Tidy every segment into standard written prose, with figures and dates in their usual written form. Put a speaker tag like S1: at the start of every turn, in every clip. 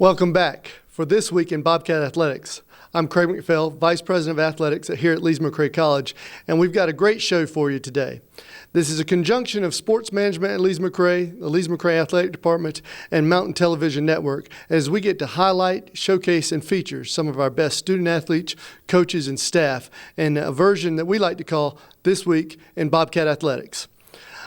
S1: Welcome back for This Week in Bobcat Athletics. I'm Craig McPhail, Vice President of Athletics here at Lees-McRae College, and we've got a great show for you today. This is a conjunction of sports management at Lees-McRae, the Lees-McRae Athletic Department, and Mountain Television Network, as we get to highlight, showcase, and feature some of our best student athletes, coaches, and staff in a version that we like to call This Week in Bobcat Athletics.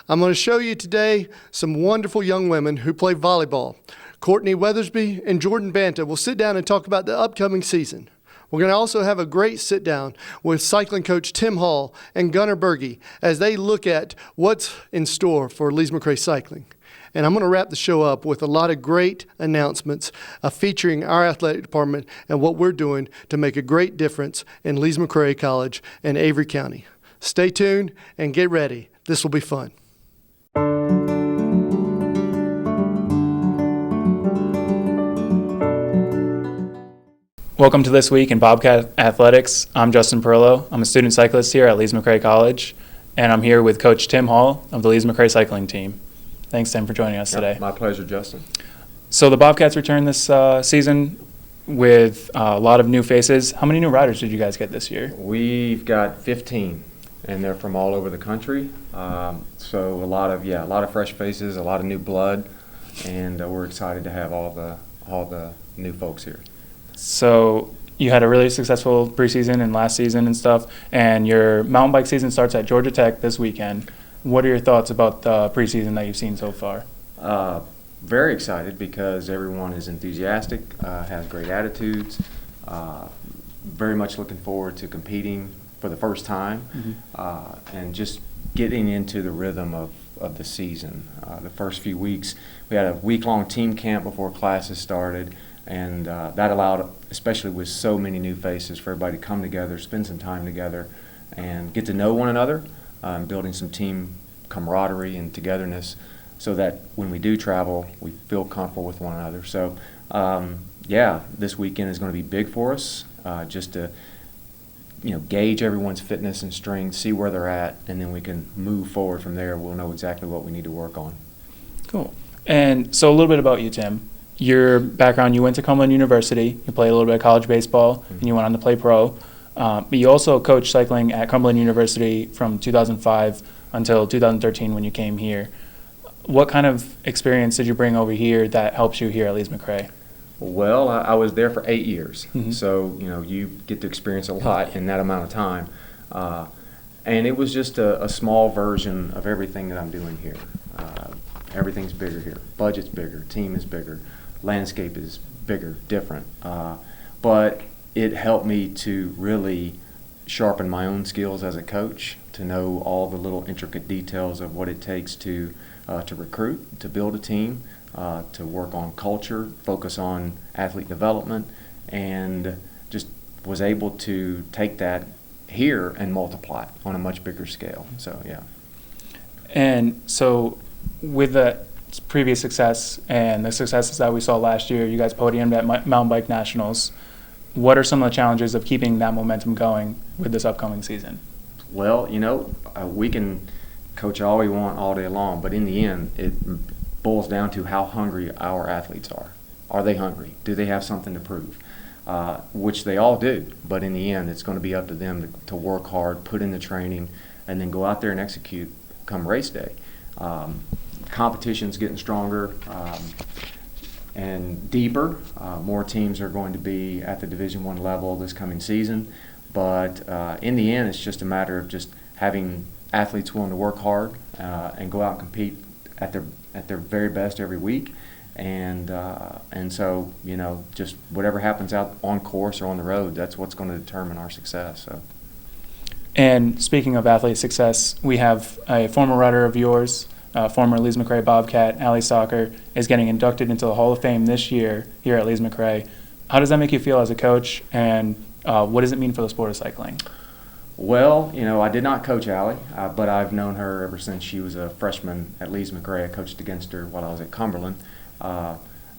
S1: I'm going to show you today some wonderful young women who play volleyball. Courtney Weathersby and Jordan Banta will sit down and talk about the upcoming season. We're going to also have a great sit-down with cycling coach Tim Hall and Gunnar Berge as they look at what's in store for Lees-McRae cycling. And I'm going to wrap the show up with a lot of great announcements featuring our athletic department and what we're doing to make a great difference in Lees-McRae College and Avery County. Stay tuned and get ready. This will be fun.
S2: Welcome to This Week in Bobcat Athletics. I'm Justin Perillo. I'm a student cyclist here at Lees-McRae College, and I'm here with Coach Tim Hall of the Lees-McRae cycling team. Thanks, Tim, for joining us today.
S3: My pleasure, Justin.
S2: So the Bobcats return this season with a lot of new faces. How many new riders did you guys get this year?
S3: We've got 15, and they're from all over the country. So a lot of fresh faces, a lot of new blood, and we're excited to have all the new folks here.
S2: So you had a really successful preseason and last season and stuff, and your mountain bike season starts at Georgia Tech this weekend. What are your thoughts about the preseason that you've seen so far?
S3: Very excited because everyone is enthusiastic, has great attitudes, very much looking forward to competing for the first time, and just getting into the rhythm of the season. The first few weeks, we had a week-long team camp before classes started, and that allowed, especially with so many new faces, for everybody to come together, spend some time together, and get to know one another, building some team camaraderie and togetherness so that when we do travel, we feel comfortable with one another. So, this weekend is going to be big for us, just to gauge everyone's fitness and strength, see where they're at, and then we can move forward from there. We'll know exactly what we need to work on.
S2: Cool. And so a little bit about you, Tim. Your background, you went to Cumberland University, you played a little bit of college baseball, and you went on to play pro. But you also coached cycling at Cumberland University from 2005 until 2013 when you came here. What kind of experience did you bring over here that helps you here at Lees-McRae?
S3: Well, I was there for 8 years, so you get to experience a lot in that amount of time. And it was just a small version of everything that I'm doing here. Everything's bigger here. Budget's bigger, team is bigger, landscape is bigger, different. But it helped me to really sharpen my own skills as a coach, to know all the little intricate details of what it takes to recruit, to build a team, to work on culture, focus on athlete development, and just was able to take that here and multiply it on a much bigger scale. So, yeah.
S2: And so with the previous success and the successes that we saw last year, you guys podiumed at Mountain Bike Nationals. What are some of the challenges of keeping that momentum going with this upcoming season?
S3: Well, we can coach all we want all day long, but in the end, it boils down to how hungry our athletes are. Are they hungry? Do they have something to prove? Which they all do, but in the end, it's going to be up to them to work hard, put in the training, and then go out there and execute come race day. Competition's getting stronger and deeper. More teams are going to be at the Division I level this coming season, but in the end, it's just a matter of just having athletes willing to work hard and go out and compete at their very best every week, and so just whatever happens out on course or on the road, that's what's going to determine our success. So.
S2: And speaking of athlete success, we have a former rider of yours, former Lees-McRae Bobcat, Allie Stalker, is getting inducted into the Hall of Fame this year here at Lees-McRae. How does that make you feel as a coach, and what does it mean for the sport of cycling?
S3: Well, I did not coach Allie, but I've known her ever since she was a freshman at Lees-McRae. I coached against her while I was at Cumberland.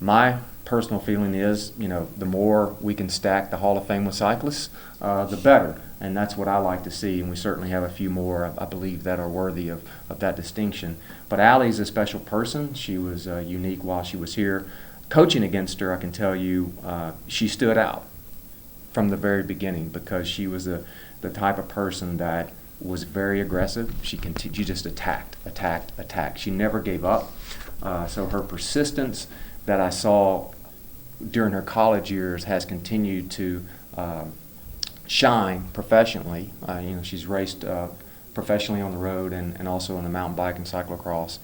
S3: My personal feeling is, the more we can stack the Hall of Fame with cyclists, the better. And that's what I like to see, and we certainly have a few more, I believe, that are worthy of that distinction. But Allie's a special person. She was unique while she was here. coaching against her, I can tell you she stood out from the very beginning because she was the type of person that was very aggressive. She just attacked. She never gave up. So her persistence that I saw during her college years has continued to shine professionally. She's raced professionally on the road and also in the mountain bike and cyclocross.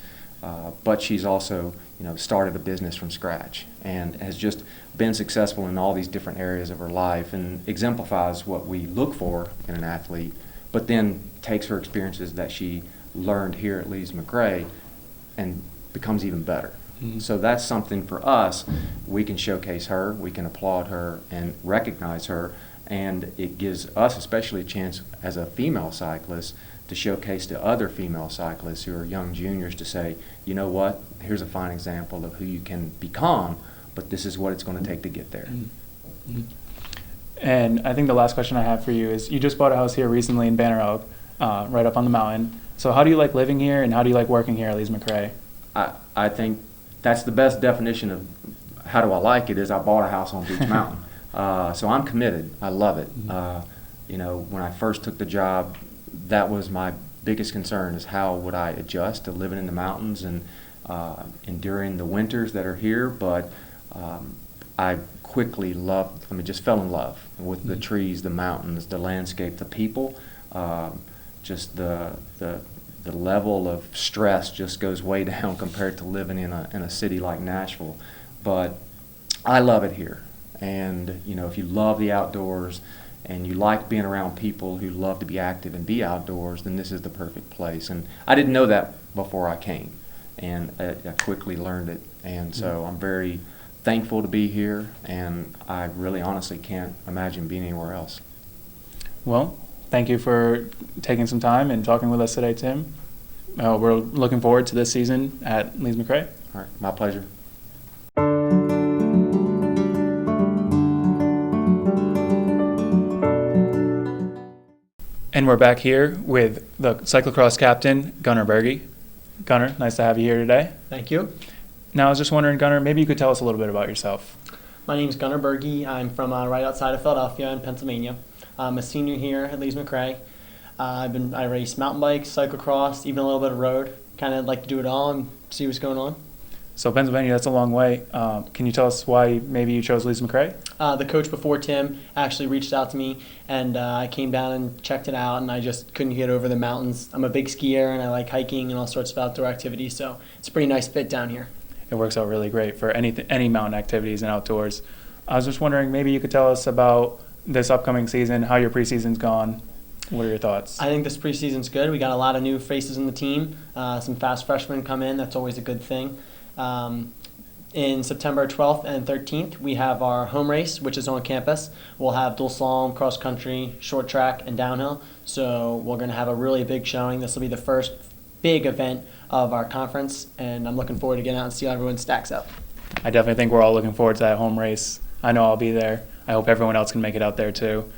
S3: But she's also, started a business from scratch and has just been successful in all these different areas of her life and exemplifies what we look for in an athlete, but then takes her experiences that she learned here at Lees-McRae and becomes even better. Mm-hmm. So that's something for us. We can showcase her, we can applaud her and recognize her, and it gives us especially a chance as a female cyclist to showcase to other female cyclists who are young juniors to say, you know what, here's a fine example of who you can become, but this is what it's going to take to get there.
S2: Mm-hmm. And I think the last question I have for you is, you just bought a house here recently in Banner Oak, right up on the mountain. So how do you like living here and how do you like working here at Lees-McRae?
S3: I think that's the best definition of how do I like it is I bought a house on Beach Mountain. So I'm committed. I love it. Mm-hmm. When I first took the job, that was my biggest concern is how would I adjust to living in the mountains and enduring the winters that are here. But I quickly just fell in love with the trees, the mountains, the landscape, the people. Just the level of stress just goes way down compared to living in a city like Nashville. But I love it here. And, if you love the outdoors and you like being around people who love to be active and be outdoors, then this is the perfect place. And I didn't know that before I came. And I quickly learned it. And so I'm very thankful to be here. And I really honestly can't imagine being anywhere else.
S2: Well, thank you for taking some time and talking with us today, Tim. We're looking forward to this season at Lees-McRae.
S3: All right, my pleasure.
S2: And we're back here with the cyclocross captain, Gunnar Berge. Gunnar, nice to have you here today.
S4: Thank you.
S2: Now, I was just wondering, Gunnar, maybe you could tell us a little bit about yourself.
S4: My name is Gunnar Berge. I'm from right outside of Philadelphia in Pennsylvania. I'm a senior here at Lees-McRae. I race mountain bikes, cyclocross, even a little bit of road. Kind of like to do it all and see what's going on.
S2: So Pennsylvania, that's a long way. Can you tell us why maybe you chose Lees-McRae?
S4: The coach before Tim actually reached out to me, and I came down and checked it out, and I just couldn't get over the mountains. I'm a big skier, and I like hiking and all sorts of outdoor activities, so it's a pretty nice fit down here.
S2: It works out really great for any mountain activities and outdoors. I was just wondering, maybe you could tell us about this upcoming season, how your preseason's gone. What are your thoughts?
S4: I think this preseason's good. We got a lot of new faces in the team. Some fast freshmen come in. That's always a good thing. In September 12th and 13th, we have our home race, which is on campus. We'll have dual slalom, cross country, short track, and downhill. So we're going to have a really big showing. This will be the first big event of our conference, and I'm looking forward to getting out and see how everyone stacks up.
S2: I definitely think we're all looking forward to that home race. I know I'll be there. I hope everyone else can make it out there too.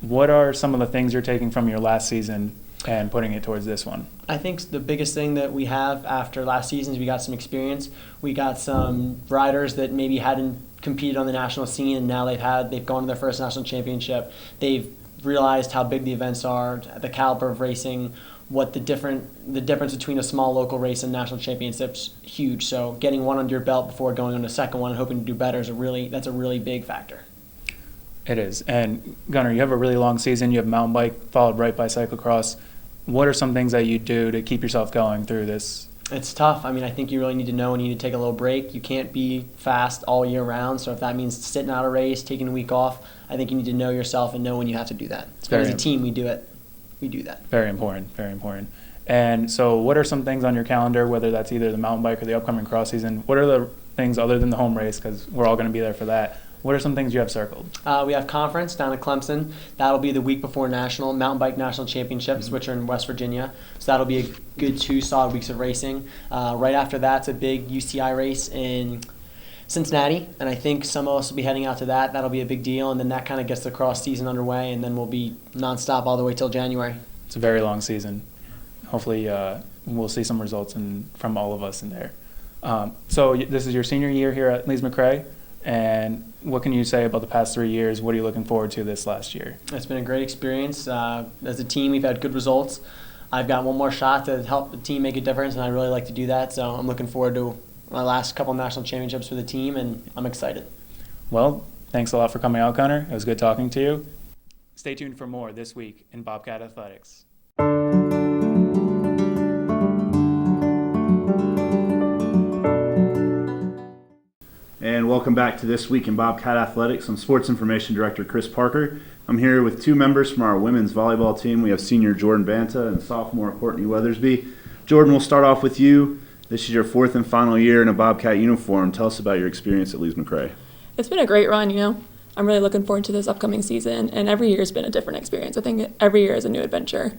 S2: What are some of the things you're taking from your last season and putting it towards this one?
S4: I think the biggest thing that we have after last season is we got some experience. We got some riders that maybe hadn't competed on the national scene, and now they've gone to their first national championship. They've realized how big the events are, the caliber of racing, what the difference between a small local race and national championship's huge. So getting one under your belt before going on the second one and hoping to do better that's a really big factor.
S2: It is. And Gunnar, you have a really long season. You have mountain bike followed right by cyclocross. What are some things that you do to keep yourself going through this?
S4: It's tough. I think you really need to know when you need to take a little break. You can't be fast all year round. So if that means sitting out a race, taking a week off, I think you need to know yourself and know when you have to do that. And as a team, we do it. We do that.
S2: Very important. Very important. And so what are some things on your calendar, whether that's either the mountain bike or the upcoming cross season? What are the things other than the home race, because we're all going to be there for that? What are some things you have circled?
S4: We have conference down at Clemson. That'll be the week before mountain bike national championships, which are in West Virginia. So that'll be a good 2 solid weeks of racing. Right after that's a big UCI race in Cincinnati, and I think some of us will be heading out to that. That'll be a big deal, and then that kind of gets the cross season underway, and then we'll be nonstop all the way till January.
S2: It's a very long season. Hopefully we'll see some results from all of us in there. So this is your senior year here at Lees-McRae, and what can you say about the past 3 years? What are you looking forward to this last year?
S4: It's been a great experience. As a team, we've had good results. I've got one more shot to help the team make a difference, and I really like to do that. So I'm looking forward to my last couple national championships for the team, and I'm excited.
S2: Well, thanks a lot for coming out, Connor. It was good talking to you. Stay tuned for more this week in Bobcat Athletics.
S5: And welcome back to This Week in Bobcat Athletics. I'm Sports Information Director Chris Parker. I'm here with two members from our women's volleyball team. We have senior Jordan Banta and sophomore Courtney Weathersby. Jordan, we'll start off with you. This is your fourth and final year in a Bobcat uniform. Tell us about your experience at Lees-McRae.
S6: It's been a great run, I'm really looking forward to this upcoming season, and every year has been a different experience. I think every year is a new adventure,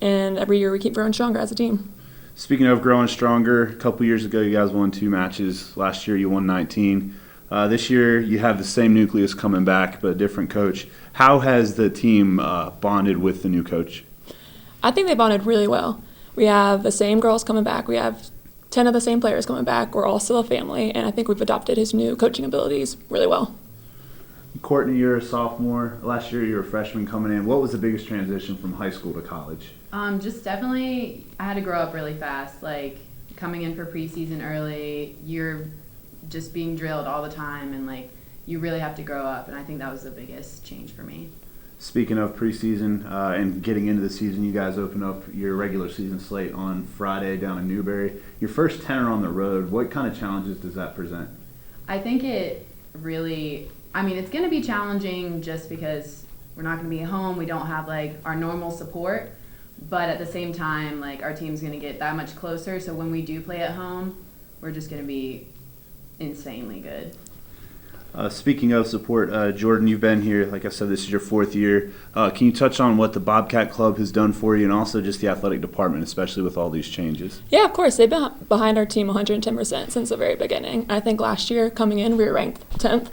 S6: and every year we keep growing stronger as a team.
S5: Speaking of growing stronger, a couple years ago you guys won 2 matches. Last year you won 19. This year you have the same nucleus coming back, but a different coach. How has the team bonded with the new coach?
S6: I think they bonded really well. We have the same girls coming back. We have 10 of the same players coming back. We're all still a family, and I think we've adopted his new coaching abilities really well.
S5: Courtney, you're a sophomore. Last year you were a freshman coming in. What was the biggest transition from high school to college?
S7: Just definitely, I had to grow up really fast. Like, coming in for preseason early, you're just being drilled all the time, and like, you really have to grow up, and I think that was the biggest change for me.
S5: Speaking of preseason and getting into the season, you guys open up your regular season slate on Friday down in Newberry. Your first 10 are on the road. What kind of challenges does that present?
S7: I think it really, it's going to be challenging just because we're not going to be at home. We don't have like our normal support, but at the same time, like, our team's going to get that much closer. So when we do play at home, we're just going to be insanely good.
S5: Speaking of support, Jordan, you've been here, like I said, this is your 4th year. Can you touch on what the Bobcat Club has done for you and also just the athletic department, especially with all these changes?
S6: Yeah, of course. They've been behind our team 110% since the very beginning. I think last year, coming in, we were ranked 10th.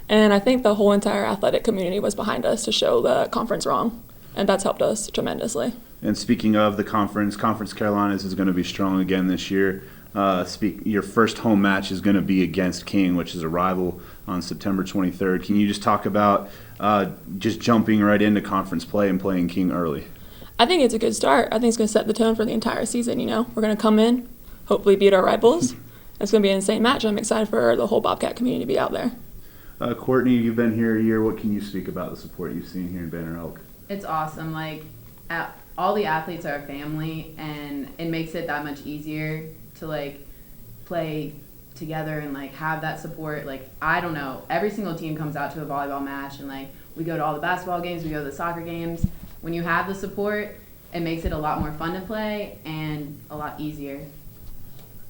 S6: And I think the whole entire athletic community was behind us to show the conference wrong. And that's helped us tremendously.
S5: And speaking of the Conference Carolinas is going to be strong again this year. Your first home match is going to be against King, which is a rival, on September 23rd. Can you just talk about just jumping right into conference play and playing King early?
S6: I think it's a good start. I think it's going to set the tone for the entire season, We're going to come in, hopefully beat our rivals. It's going to be an insane match, and I'm excited for the whole Bobcat community to be out there.
S5: Courtney, you've been here a year. What can you speak about the support you've seen here in Banner Elk?
S7: It's awesome. Like, all the athletes are a family, and it makes it that much easier to like play together and like have that support. Like, I don't know, every single team comes out to a volleyball match, and like, we go to all the basketball games, we go to the soccer games. When you have the support, it makes it a lot more fun to play and a lot easier.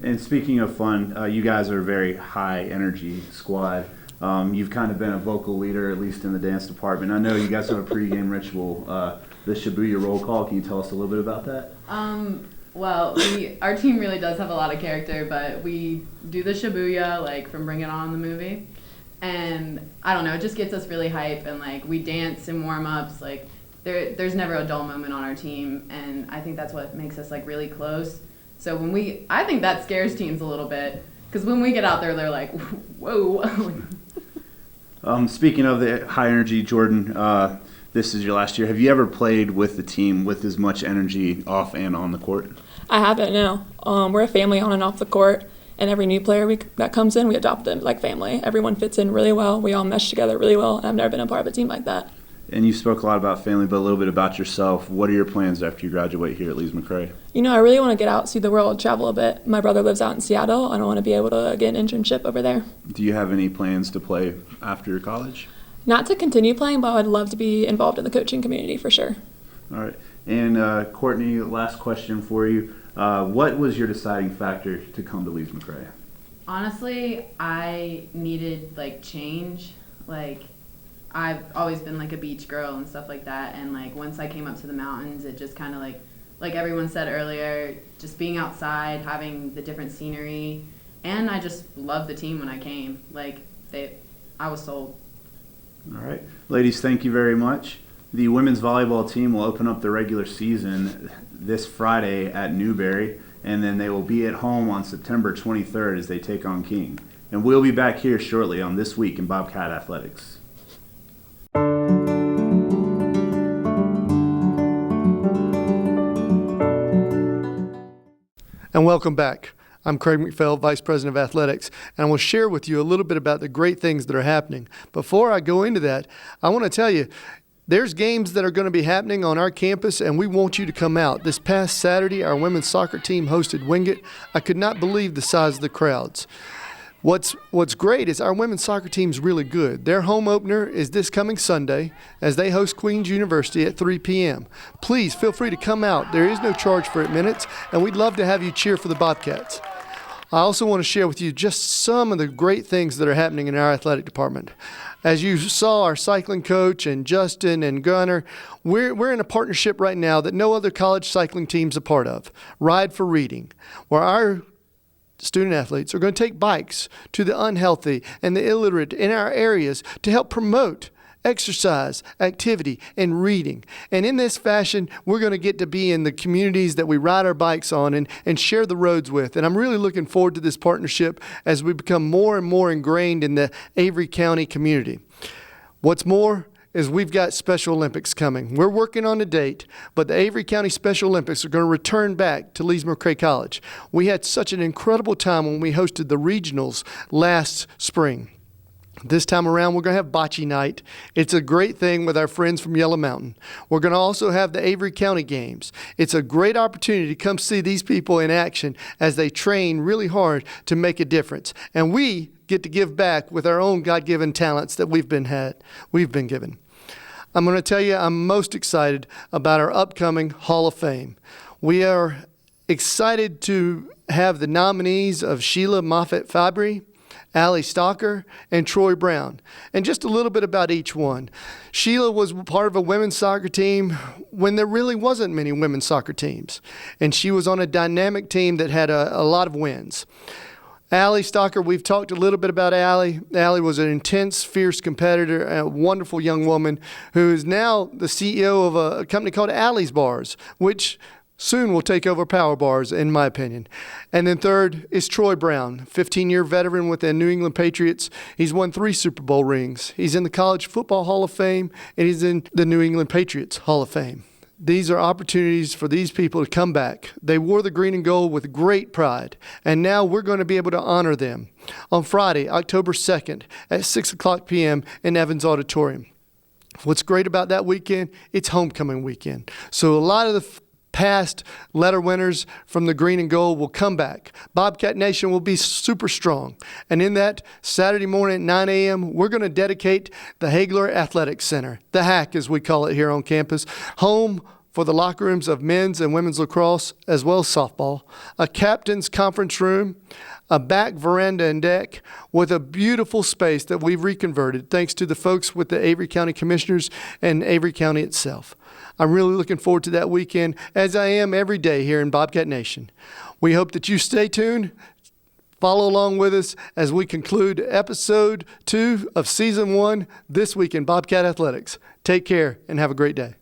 S5: And speaking of fun, you guys are a very high energy squad. You've kind of been a vocal leader, at least in the dance department. I know you guys have a pregame ritual, the Shibuya roll call. Can you tell us a little bit about that?
S7: Well, our team really does have a lot of character, but we do the Shibuya, like, from Bring It On, the movie. And I don't know, it just gets us really hype, and like, we dance in warm-ups. Like, there's never a dull moment on our team, and I think that's what makes us like really close. So I think that scares teams a little bit, because when we get out there, they're like, whoa.
S5: Speaking of the high energy, Jordan, this is your last year. Have you ever played with the team with as much energy off and on the court?
S6: I haven't, no. We're a family on and off the court, and every new player that comes in, we adopt them like family. Everyone fits in really well. We all mesh together really well, and I've never been a part of a team like that.
S5: And you spoke a lot about family, but a little bit about yourself. What are your plans after you graduate here at Lees-McRae?
S6: I really want to get out, see the world, travel a bit. My brother lives out in Seattle, and I want to be able to get an internship over there.
S5: Do you have any plans to play after college?
S6: Not to continue playing, but I'd love to be involved in the coaching community for sure.
S5: All right. And Courtney, last question for you. What was your deciding factor to come to Lees-McRae?
S7: Honestly, I needed like change. Like, I've always been like a beach girl and stuff like that, and like once I came up to the mountains, it just kind of like everyone said earlier, just being outside, having the different scenery, and I just loved the team when I came. I was sold.
S5: All right. Ladies, thank you very much. The women's volleyball team will open up the regular season this Friday at Newberry. and then they will be at home on September 23rd as they take on King. And we'll be back here shortly on This Week in Bobcat Athletics.
S1: And welcome back. I'm Craig McPhail, Vice President of Athletics, and I will share with you a little bit about the great things that are happening. Before I go into that, I want to tell you, there's games that are going to be happening on our campus, and we want you to come out. This past Saturday, our women's soccer team hosted Wingate. I could not believe the size of the crowds. What's great is our women's soccer team's really good. Their home opener is this coming Sunday as they host Queen's University at 3 p.m. Please feel free to come out. There is no charge for minutes, and we'd love to have you cheer for the Bobcats. I also want to share with you just some of the great things that are happening in our athletic department. As you saw, our cycling coach and Justin and Gunner, we're in a partnership right now that no other college cycling team's a part of, Ride for Reading, where our student athletes are going to take bikes to the unhealthy and the illiterate in our areas to help promote exercise, activity, and reading. And in this fashion, we're going to get to be in the communities that we ride our bikes on and share the roads with. And I'm really looking forward to this partnership as we become more and more ingrained in the Avery County community. What's more is we've got Special Olympics coming. We're working on a date, but the Avery County Special Olympics are going to return back to Lees-McRae College. We had such an incredible time when we hosted the regionals last spring. This time around, we're going to have bocce night. It's a great thing with our friends from Yellow Mountain. We're going to also have the Avery County Games. It's a great opportunity to come see these people in action as they train really hard to make a difference. And we get to give back with our own God-given talents that we've been given. I'm going to tell you, I'm most excited about our upcoming Hall of Fame. We are excited to have the nominees of Sheila Moffett-Fabry, Allie Stalker, and Troy Brown. And just a little bit about each one. Sheila was part of a women's soccer team when there really wasn't many women's soccer teams. And she was on a dynamic team that had a lot of wins. Allie Stalker, we've talked a little bit about Allie. Allie was an intense, fierce competitor, a wonderful young woman who is now the CEO of a company called Allie's Bars, which soon will take over Power Bars, in my opinion. And then third is Troy Brown, 15-year veteran with the New England Patriots. He's won 3 Super Bowl rings. He's in the College Football Hall of Fame, and he's in the New England Patriots Hall of Fame. These are opportunities for these people to come back. They wore the green and gold with great pride, and now we're going to be able to honor them on Friday, October 2nd at 6 o'clock p.m. in Evans Auditorium. What's great about that weekend, it's homecoming weekend. So a lot of the past letter winners from the green and gold will come back. Bobcat Nation will be super strong. And in that Saturday morning at 9 a.m., we're going to dedicate the Hagler Athletics Center, the HAC as we call it here on campus, home for the locker rooms of men's and women's lacrosse as well as softball, a captain's conference room, a back veranda and deck with a beautiful space that we've reconverted thanks to the folks with the Avery County Commissioners and Avery County itself. I'm really looking forward to that weekend, as I am every day here in Bobcat Nation. We hope that you stay tuned, follow along with us as we conclude episode 2 of season 1 this week in Bobcat Athletics. Take care and have a great day.